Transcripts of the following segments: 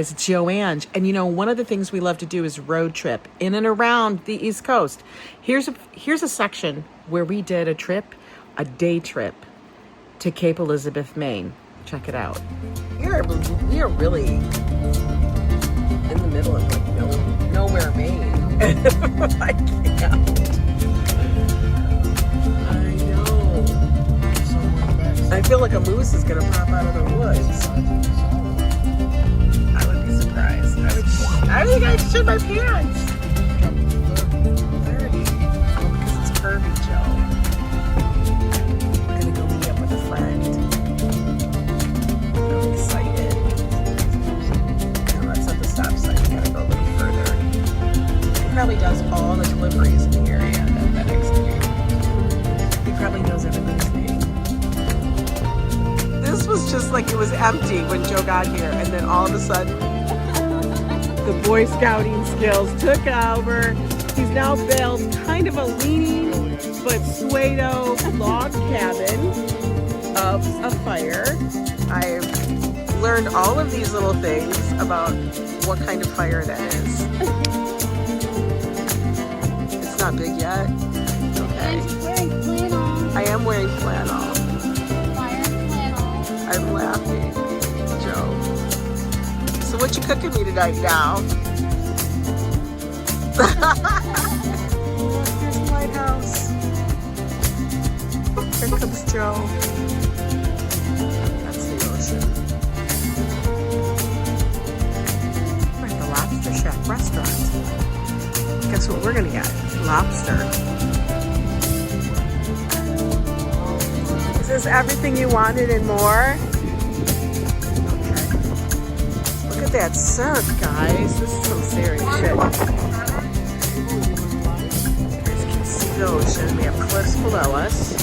It's Joanne, and you know, one of the things we love to do is road trip in and around the East Coast. Here's a section where we did a day trip to Cape Elizabeth, Maine. Check it out. We are really in the middle of like nowhere, Maine. I can't. I know. I feel like a moose is gonna pop out of the woods. I think I shit my pants. 30. Oh, because it's curvy, Joe. We're gonna go meet up with a friend. I'm excited. No, that's not the stop sign. We gotta go a little further. He probably does all the deliveries in the area that FedEx do. He probably knows everybody's name. This was just like it was empty when Joe got here, and then all of a sudden, the Boy Scouting skills took over. He's now built kind of a leaning but pseudo log cabin of a fire. I've learned all of these little things about what kind of fire that is. It's not big yet. Okay. I am wearing flannel. I'm laughing, Joe. So what you cooking me tonight now? Here's the lighthouse. Here comes Joe. That's the ocean. We're at the Lobster Chef restaurant. Guess what we're gonna get? Lobster. Is this everything you wanted and more? That surf, guys. This is some serious shit. You guys can see the ocean. We have cliffs below us.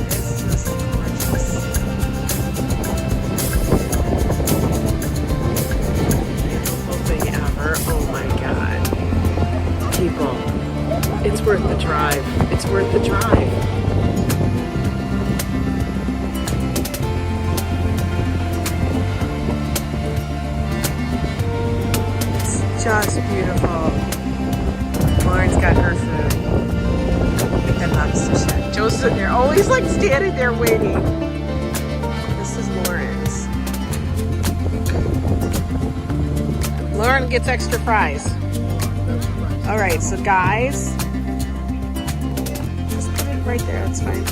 It is just gorgeous. Beautiful thing ever. Oh my god. People, it's worth the drive. It's worth the drive. Just beautiful. Lauren's got her food at Lobster Chef. Joe's sitting there, always like standing there waiting. This is Lauren's. Lauren gets extra fries. All right, so guys, just put it right there. That's fine.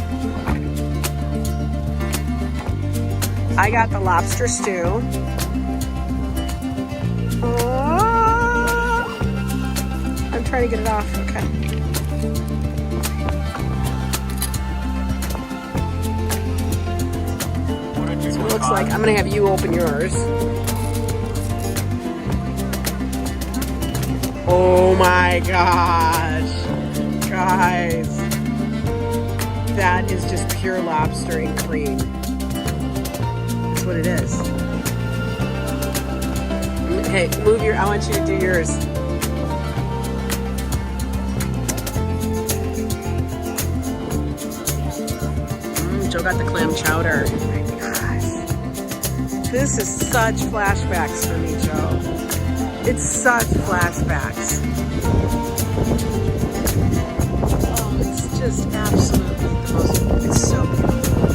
I got the lobster stew. Trying to get it off. Okay. So it looks like I'm gonna have you open yours. Oh my gosh, guys, that is just pure lobster and cream. That's what it is. Hey, move your. I want you to do yours. Joe got the clam chowder. Oh my gosh. This is such flashbacks for me, Joe. It's such flashbacks. Oh, it's just absolutely the most, it's so beautiful.